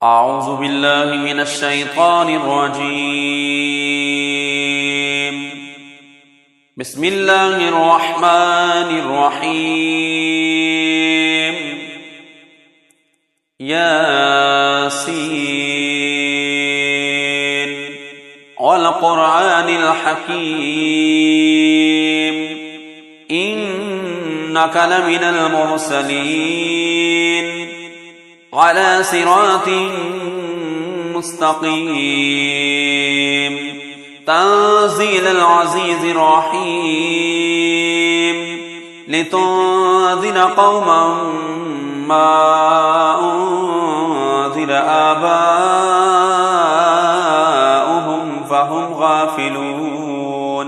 أعوذ بالله من الشيطان الرجيم. بسم الله الرحمن الرحيم. ياسين والقرآن الحكيم إنك لمن المرسلين على صراط مستقيم تنزيل العزيز الرحيم لتنذر قوما ما أنذر آباؤهم فهم غافلون.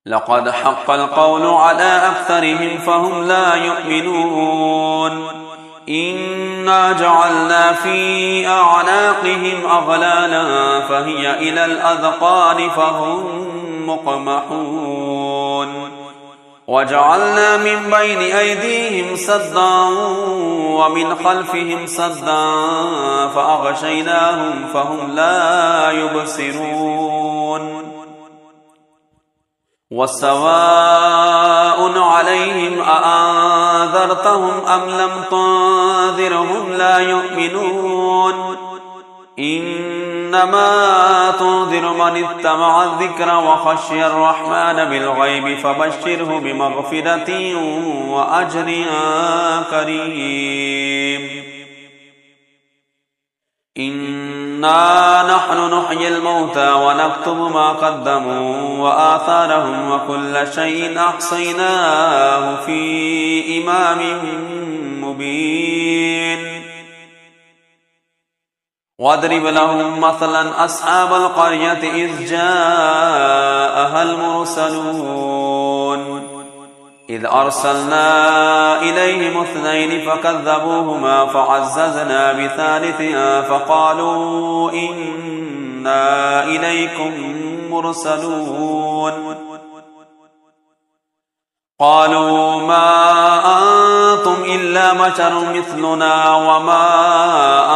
لقد حق القول على أكثرهم فهم لا يؤمنون. إنا جعلنا في أعناقهم أغلالا فهي إلى الأذقان فهم مقمحون. وجعلنا من بين أيديهم سدا ومن خلفهم سدا فأغشيناهم فهم لا يبصرون. وسواء عليهم أأنذرتهم أم لم تنذرهم لا يؤمنون. إنما تنذر من اتبع الذكر وخشي الرحمن بالغيب فبشره بمغفرة وأجر كريم. إنا نحن نحيي الموتى ونكتب ما قدموا وآثارهم وكل شيء أحصيناه في إمام مبين. واضرب لهم مثلا أصحاب القرية إذ جاءها المرسلون إذ أرسلنا إليهم اثنين فكذبوهما فعززنا بثالث فقالوا إنا إليكم مرسلون. قالوا ما أنتم إلا بشر مثلنا وما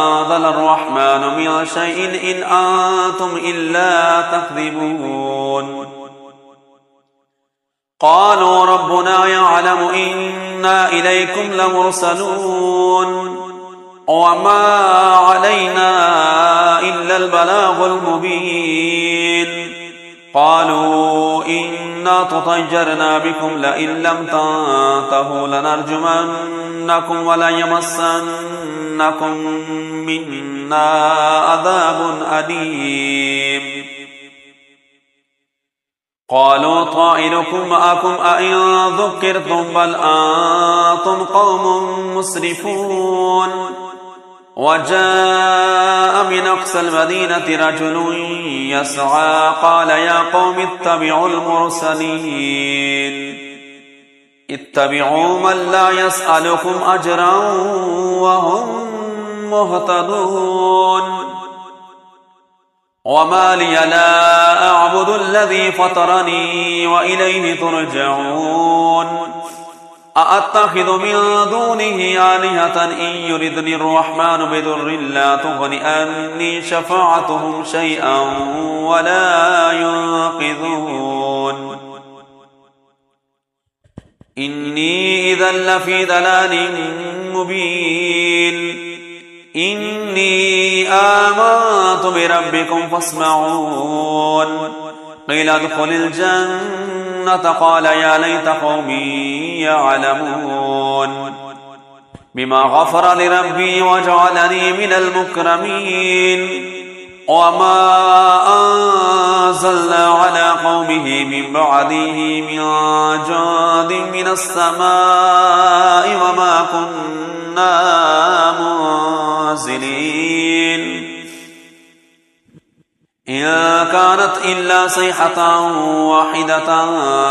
أنزل الرحمن من شيء إن أنتم إلا تكذبون. قالوا ربنا يعلم إنا إليكم لمرسلون وما علينا إلا البلاغ المبين. قالوا إنا تطيرنا بكم لئن لم تنتهوا لنرجمنكم وليمسنكم منا عذاب أليم. قالوا طائركم معكم أئن ذكرتم بل أنتم قوم مسرفون. وجاء من أقصى المدينة رجل يسعى قال يا قوم اتبعوا المرسلين اتبعوا من لا يسألكم أجرا وهم مهتدون. وما لي لا أعبد الذي فطرني وإليه ترجعون. أأتخذ من دونه آلهة إن يردني الرحمن بضر لا تغن عني شفاعتهم شيئا ولا ينقذون. إني إذا لفي ضلال مبين. إني آمنت بربكم فاسمعون. قيل ادخل الجنة قال يا ليت قومي يعلمون بما غفر لربي وجعلني من المكرمين. وما أنزلنا على قومه من بعده من جند من السماء وما كنا منزلين. إن كانت إلا صيحة واحدة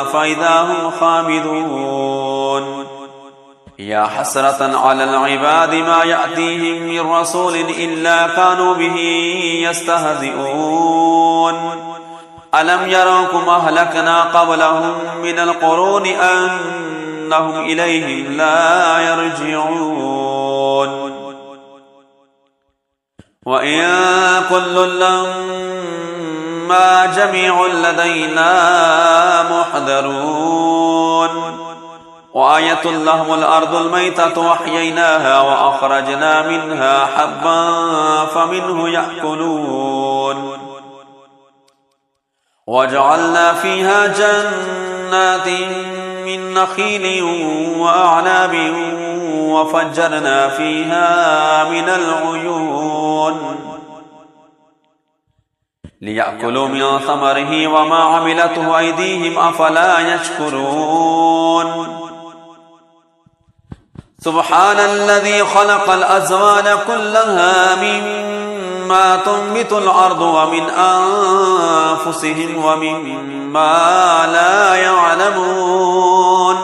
فإذا هم خامدون. يا حسرة على العباد ما يأتيهم من رسول إلا كانوا به يستهزئون. ألم يروكم أهلكنا قبلهم من القرون أنهم إليهم لا يرجعون وإن كل لما جميع لدينا محضرون وآية لهم الأرض الميتة وأحييناها وأخرجنا منها حبا فمنه يأكلون وجعلنا فيها جنات من نخيل وأعناب وفجرنا فيها من العيون ليأكلوا من ثمره وما عملته أيديهم أفلا يشكرون سبحان الذي خلق الأزواج كلها مما تنبت الأرض ومن أنفسهم ومما لا يعلمون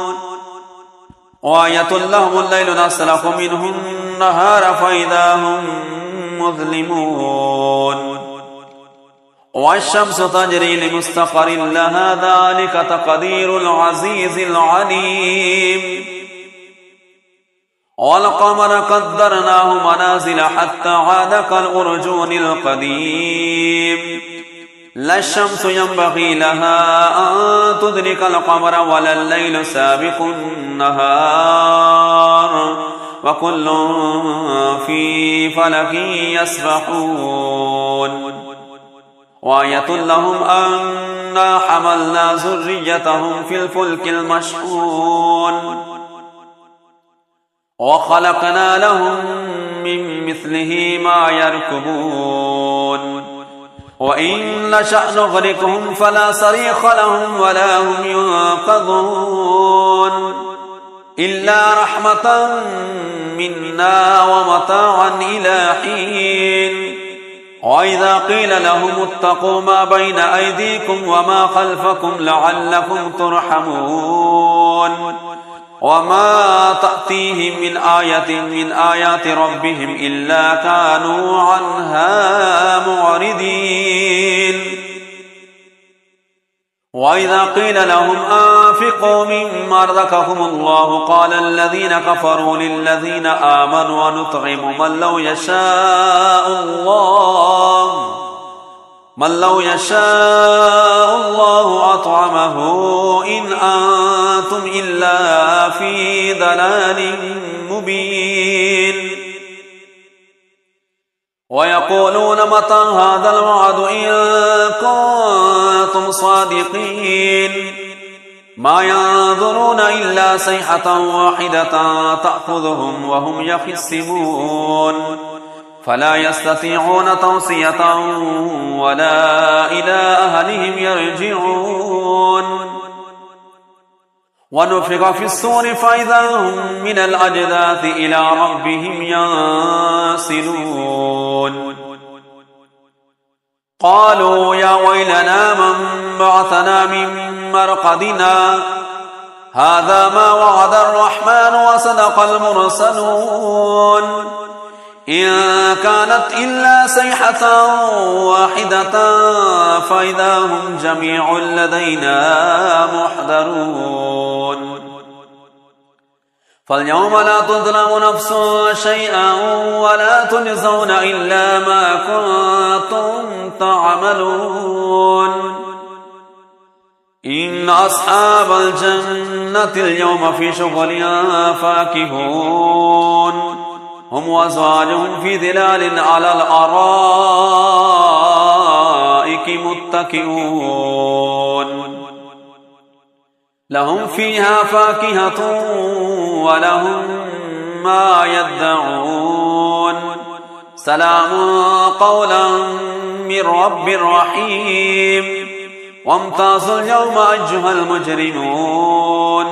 وآية لهم الليل نسلخ منه النهار فإذا هم مظلمون والشمس تجري لمستقر لها ذلك تقدير العزيز العليم والقمر قدرناه منازل حتى عاد كالأرجون القديم لا الشمس ينبغي لها أن تدرك القمر ولا الليل سابق النهار وكل في فلك يسبحون وآية لهم أنا حملنا ذريتهم في الفلك المشحون وخلقنا لهم من مثله ما يركبون وإن نشأ نغرقهم فلا صريخ لهم ولا هم ينقذون إلا رحمة منا ومتاعا إلى حين وإذا قيل لهم اتقوا ما بين أيديكم وما خلفكم لعلكم ترحمون وما تأتيهم من آية من آيات ربهم إلا كانوا عنها معرضين وإذا قيل لهم أنفقوا مما رزقكم الله قال الذين كفروا للذين آمنوا ونطعم من لو يشاء الله أطعمه إن أنتم إلا في ضلال مبين ويقولون متى هذا الوعد إن كنتم صادقين ما ينظرون إلا صيحة واحدة تأخذهم وهم يخصمون فلا يستطيعون توصية ولا إلى أهلهم يرجعون ونفخ في الصور فإذا هم من الأجداث إلى ربهم ينسلون قالوا يا ويلنا من بعثنا من مرقدنا هذا ما وعد الرحمن وصدق المرسلون إن كانت إلا صيحة واحدة فإذا هم جميع لدينا محضرون فاليوم لا تظلم نفس شيئا ولا تجزون إلا ما كنتم تعملون إن أصحاب الجنة اليوم في شغل فاكهون هم وأزواجهم في ظلال على الأرائك متكئون لهم فيها فاكهة ولهم ما يدعون سلام قولا من رب رحيم وامتازوا اليوم أيها المجرمون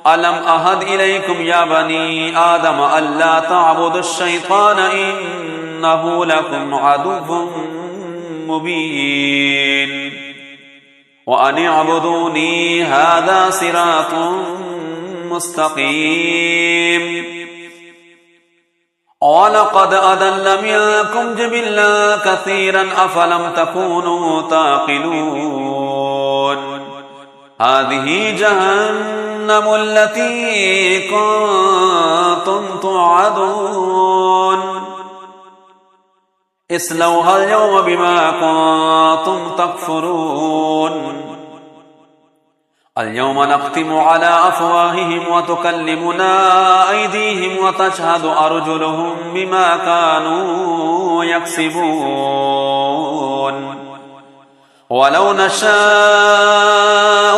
ألم أهد إليكم يا بني آدم ألا تعبدوا الشيطان إنه لكم عدو مبين وأن اعبدوني هذا صراط مستقيم ولقد أضل منكم جبلا كثيرا أفلم تكونوا تعقلون هذه جهنم التي كنتم توعدون اصلوها اليوم بما كنتم تكفرون اليوم نختم على أفواههم وتكلمنا أيديهم وتشهد أرجلهم بما كانوا يكسبون ولو نشاء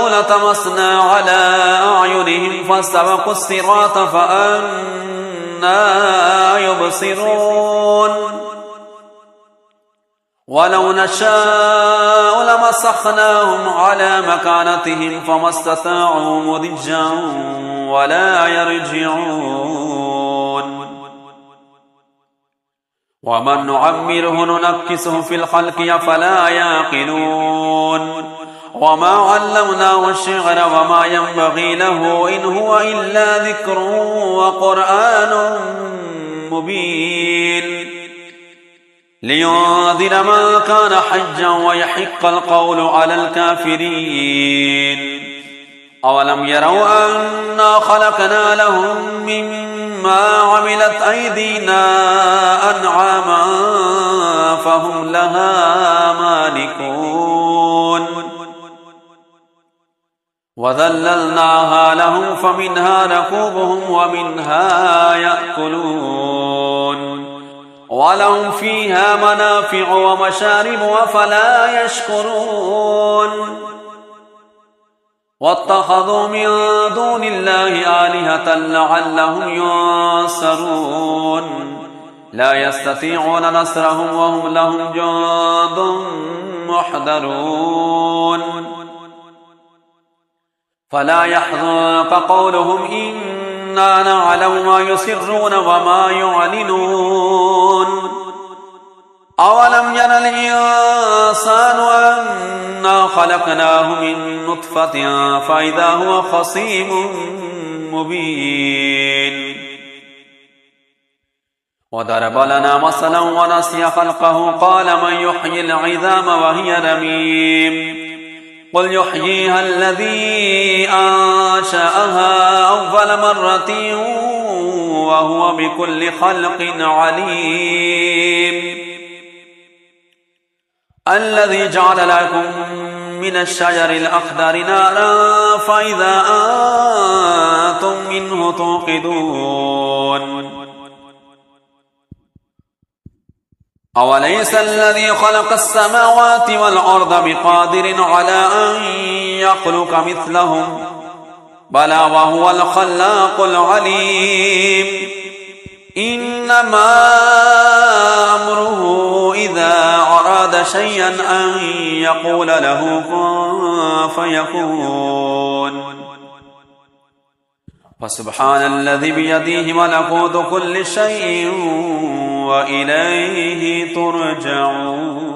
لطمسنا على أعينهم فاستبقوا الصراط فأنى يبصرون ولو نشاء لمسخناهم على مكانتهم فما استطاعوا مضجا ولا يرجعون ومن نعمره ننكسه في الخلق أفلا يعقلون وما علمناه الشعر وما ينبغي له إن هو إلا ذكر وقرآن مبين لينذر من كان حجا ويحق القول على الكافرين أولم يروا أنا خلقنا لهم مما عملت أيدينا أنعاما فهم لها مالكون وذللناها لهم فمنها ركوبهم ومنها يأكلون ولهم فيها منافع ومشارب أفلا يشكرون واتخذوا من دون الله آلهة لعلهم ينصرون لا يستطيعون نصرهم وهم لهم جند محضرون فلا يحزنك قولهم إنا نعلم ما يسرون وما يعلنون أولم ير الإنسان أنا خلقناه من نطفة فإذا هو خصيم مبين وضرب لنا مثلا ونسي خلقه قال من يحيي العظام وهي رميم قل يحييها الذي أنشأها أول مرة وهو بكل خلق عليم الذي جعل لكم من الشجر الأخضر نارا فإذا أنتم منه توقدون أوليس الذي خلق السماوات والأرض بقادر على أن يخلق مثلهم بلى وهو الخلاق العليم إنما أمره إذا أراد شيئا أن يقول له كن فيكون فسبحان الذي بيده ملكوت كل شيء وإليه ترجعون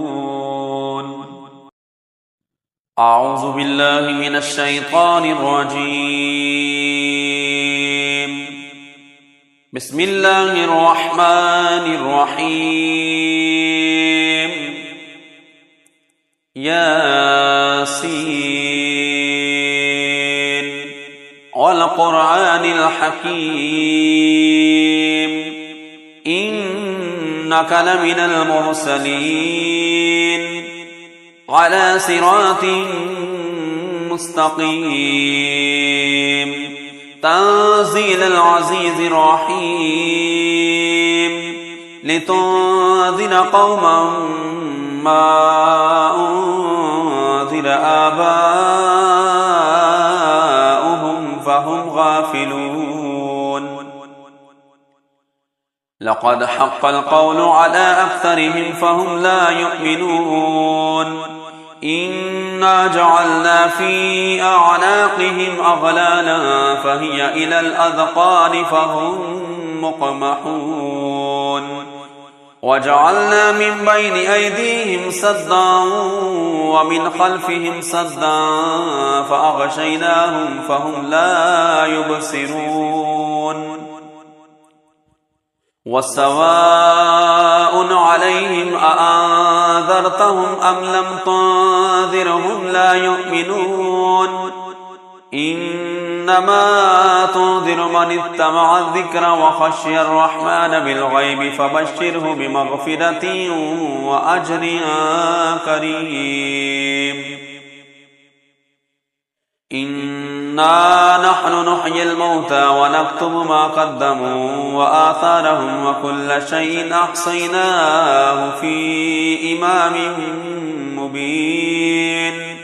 أعوذ بالله من الشيطان الرجيم بسم الله الرحمن الرحيم ياسين والقرآن الحكيم إنك لمن المرسلين على صراط مستقيم تنزيل العزيز الرحيم لتنذر قوما ما أنذر آباؤهم فهم غافلون لقد حق القول على أكثرهم فهم لا يؤمنون إنا جعلنا في أعناقهم أغلالا فهي إلى الأذقان فهم مقمحون وجعلنا من بين أيديهم سدا ومن خلفهم سدا فأغشيناهم فهم لا يبصرون وسواء عليهم أأنذرتهم أم لم تنذرهم لا يؤمنون إنما تنذر من اتبع الذكر وخشي الرحمن بالغيب فبشره بمغفرة وأجر كريم إنا نحن نحيي الموتى ونكتب ما قدموا وآثارهم وكل شيء أحصيناه في إمام مبين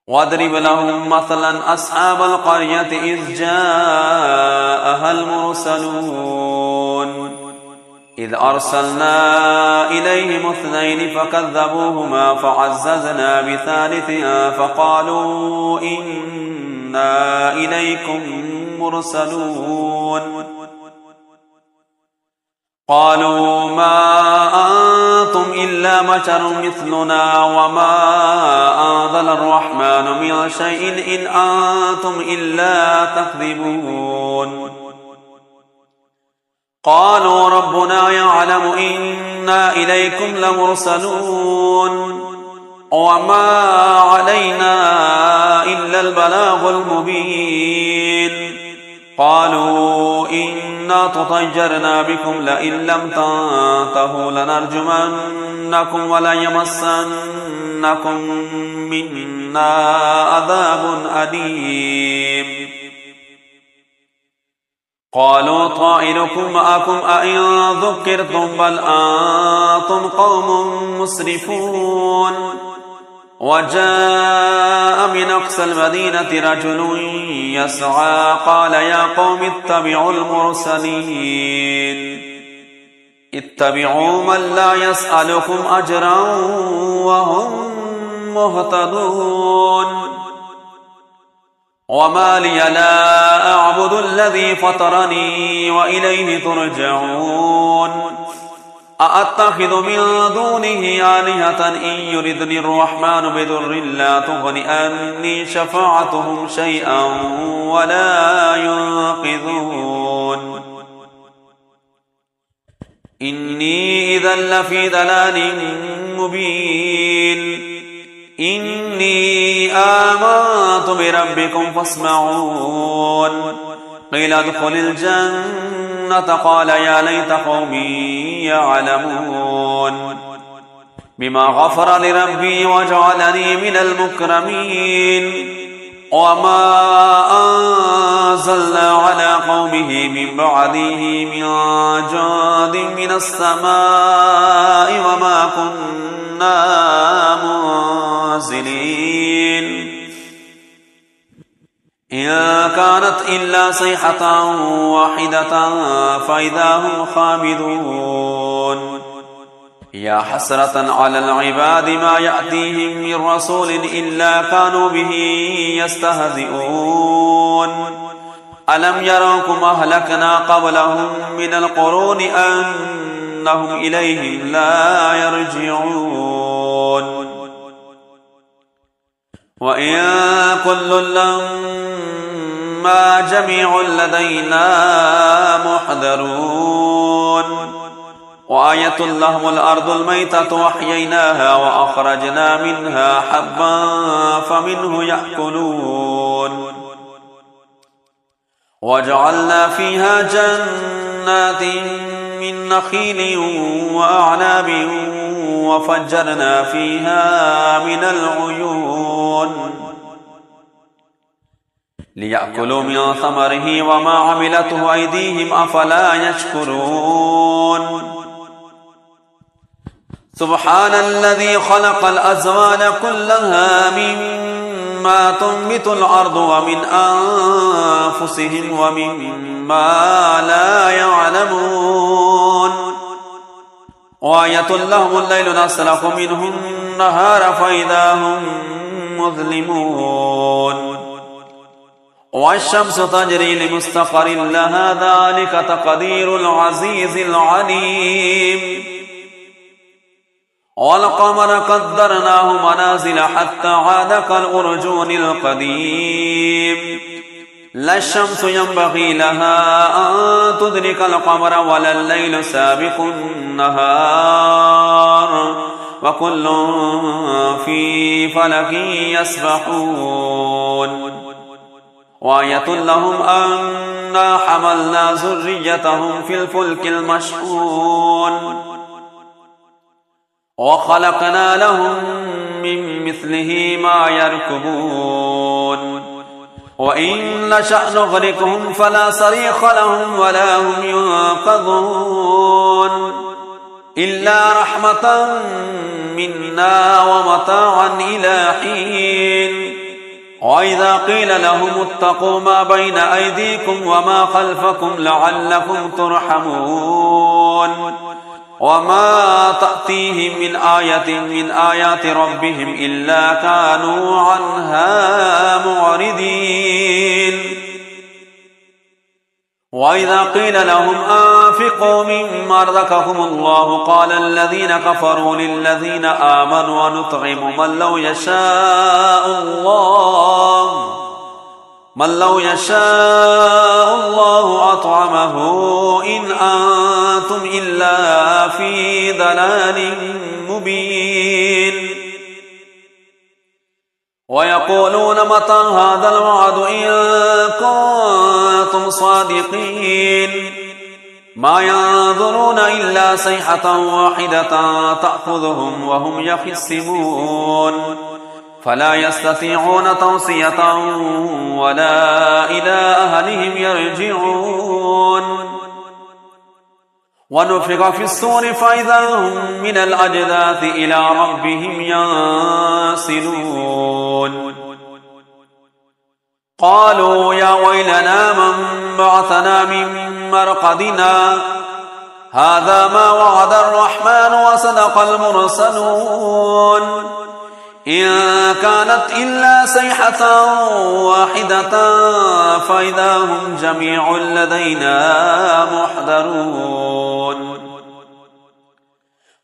واضرب لهم مثلا أصحاب القرية إذ جاءها المرسلون إذ أرسلنا إليهم 2 فكذبوهما فعززنا بثالث فقالوا إنا إليكم مرسلون قالوا ما أنتم إلا بشر مثلنا وما أنزل الرحمن من شيء إن أنتم إلا تكذبون قالوا ربنا يعلم إنا إليكم لمرسلون وما علينا إلا البلاغ المبين قالوا إنا تطيرنا بكم لئن لم تنتهوا لنرجمنكم وليمسنكم منا عذاب أليم قالوا طائركم معكم أئن ذكرتم بل أنتم قوم مسرفون وجاء من أقصى المدينة رجل يسعى قال يا قوم اتبعوا المرسلين اتبعوا من لا يسألكم أجرا وهم مهتدون وما لي لا أعبد الذي فطرني وإليه ترجعون أأتخذ من دونه آلهة إن يردني الرحمن بضر لا تغن عني شفاعتهم شيئا ولا ينقذون إني إذا لفي ضلال مبين إني آمنت بربكم فاسمعون قيل ادخل الجنة قال يا ليت قومي يعلمون بما غفر لربي وجعلني من المكرمين وما أنزلنا على قومه من بعده من جند من السماء وما كنا منزلين إن كانت إلا صيحة واحدة فإذا هم خامدون يا حسرة على العباد ما يأتيهم من رسول إلا كانوا به يستهزئون ألم يروكم أهلكنا قبلهم من القرون أنهم إليهم لا يرجعون وإن كل لما جميع لدينا محضرون وآية لهم الأرض الميتة وأحييناها وأخرجنا منها حبا فمنه يأكلون وجعلنا فيها جنات من نخيل وأعناب وفجرنا فيها من العيون ليأكلوا من ثمره وما عملته أيديهم أفلا يشكرون سبحان الذي خلق الأزواج كلها مما تنبت الأرض ومن أنفسهم ومما لا يعلمون وآية لهم الليل نسلخ منه النهار فإذا هم مظلمون والشمس تجري لمستقر لها ذلك تقدير العزيز العليم والقمر قدرناه منازل حتى عاد كالأرجون القديم لا الشمس ينبغي لها أن تدرك القمر ولا الليل سابق النهار وكل في فلك يسبحون وآية لهم أنا حملنا ذريتهم في الفلك المشحون وخلقنا لهم من مثله ما يركبون وإن نشأ نغرقهم فلا صريخ لهم ولا هم ينقذون إلا رحمة منا ومتاعا إلى حين وإذا قيل لهم اتقوا ما بين أيديكم وما خلفكم لعلكم ترحمون وما تأتيهم من آية من آيات ربهم إلا كانوا عنها معرضين وإذا قيل لهم أنفقوا مما رزقكم الله قال الذين كفروا للذين آمنوا ونطعم من لو يشاء الله أطعمه إن أنتم إلا في ضلال مبين ويقولون متى هذا الوعد إن كنتم صادقين ما ينظرون إلا صيحة واحدة تأخذهم وهم يخصمون فلا يستطيعون توصية ولا إلى أهلهم يرجعون ونفخ في الصور فإذا هم من الأجداث إلى ربهم ينسلون قالوا يا ويلنا من بعثنا من مرقدنا هذا ما وعد الرحمن وصدق المرسلون إن كانت إلا صيحة واحدة فإذا هم جميع لدينا محضرون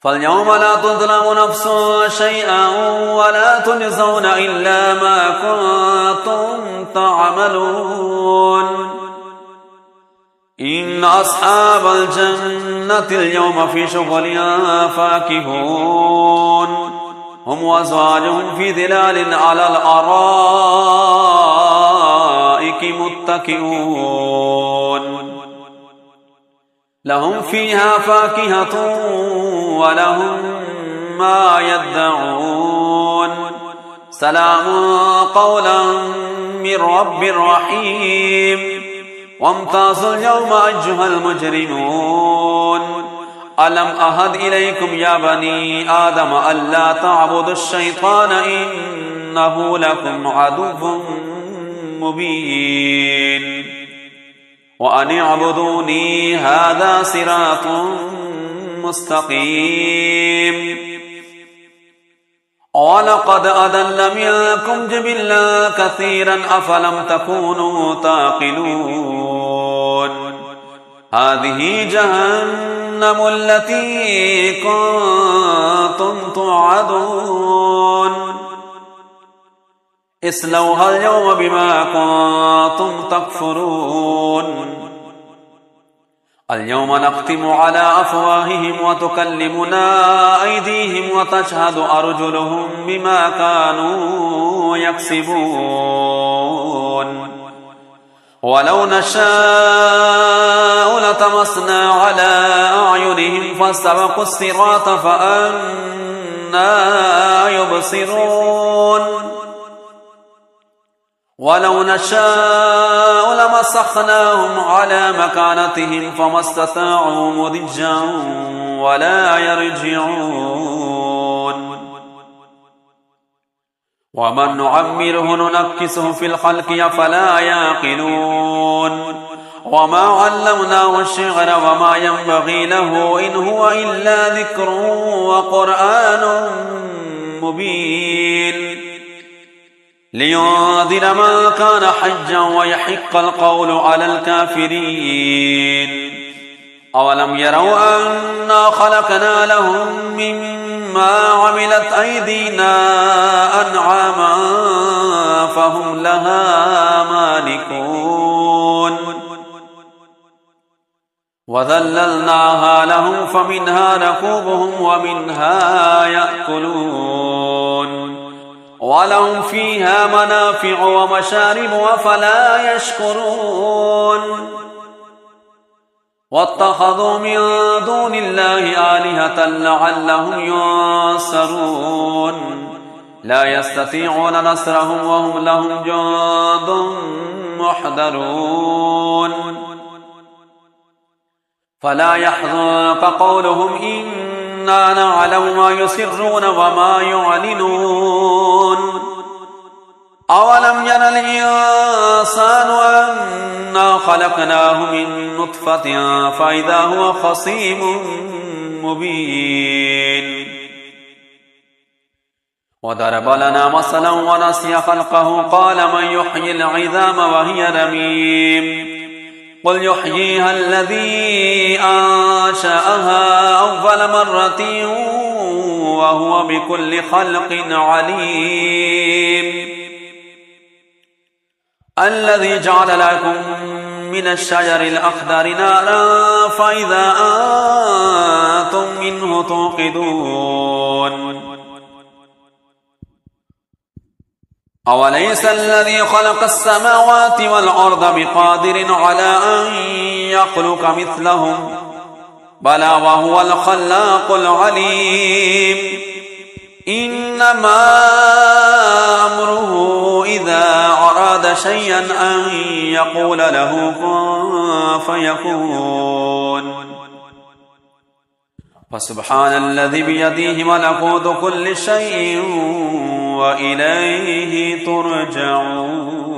فاليوم لا تظلم نفس شيئا ولا تجزون إلا ما كنتم تعملون إن أصحاب الجنة اليوم في شغل فاكهون هم وأزواجهم في ظلال على الأرائك متكئون لهم فيها فاكهة ولهم ما يدعون سلام قولا من رب رحيم وامتازوا اليوم أيها المجرمون ألم أهد إليكم يا بني آدم ألا تعبدوا الشيطان إنه لكم عدو مبين وأن اعبدوني هذا صراط مستقيم ولقد أضل منكم جبلا كثيرا أفلم تكونوا تعقلون هذه جهنم التي كنتم توعدون اصلوها اليوم بما كنتم تكفرون اليوم نختم على أفواههم وتكلمنا أيديهم وتشهد أرجلهم بما كانوا يكسبون ولو نشاء لطمسنا على أعينهم فاستبقوا الصراط فأنى يبصرون ولو نشاء لمسخناهم على مكانتهم فما استطاعوا مضجا ولا يرجعون ومن نعمره ننكسه في الخلق أفلا يعقلون وما علمناه الشعر وما ينبغي له إن هو إلا ذكر وقرآن مبين لينذر من كان حجا ويحق القول على الكافرين أولم يروا أنا خلقنا لهم مما عملت أيدينا أنعاما فهم لها مالكون وذللناها لهم فمنها ركوبهم ومنها يأكلون ولهم فيها منافع ومشارب أفلا يشكرون واتخذوا من دون الله آلهة لعلهم ينصرون لا يستطيعون نصرهم وهم لهم جند محضرون فلا يحزنك قولهم إنا نعلم ما يسرون وما يعلنون أولم ير الإنسان أنا خلقناه من نطفة فإذا هو خصيم مبين وضرب لنا مثلا ونسي خلقه قال من يحيي العظام وهي رميم قل يحييها الذي أنشأها أول مرة وهو بكل خلق عليم الذي جعل لكم من الشجر الأخضر نارا فإذا أنتم منه توقدون أوليس الذي خلق السماوات والأرض بقادر على أن يخلق مثلهم بلى وهو الخلاق العليم إنما أمره إذا أراد شيئا أن يقول له كن فيكون فسبحان الذي بيده ملكوت كل شيء وإليه ترجعون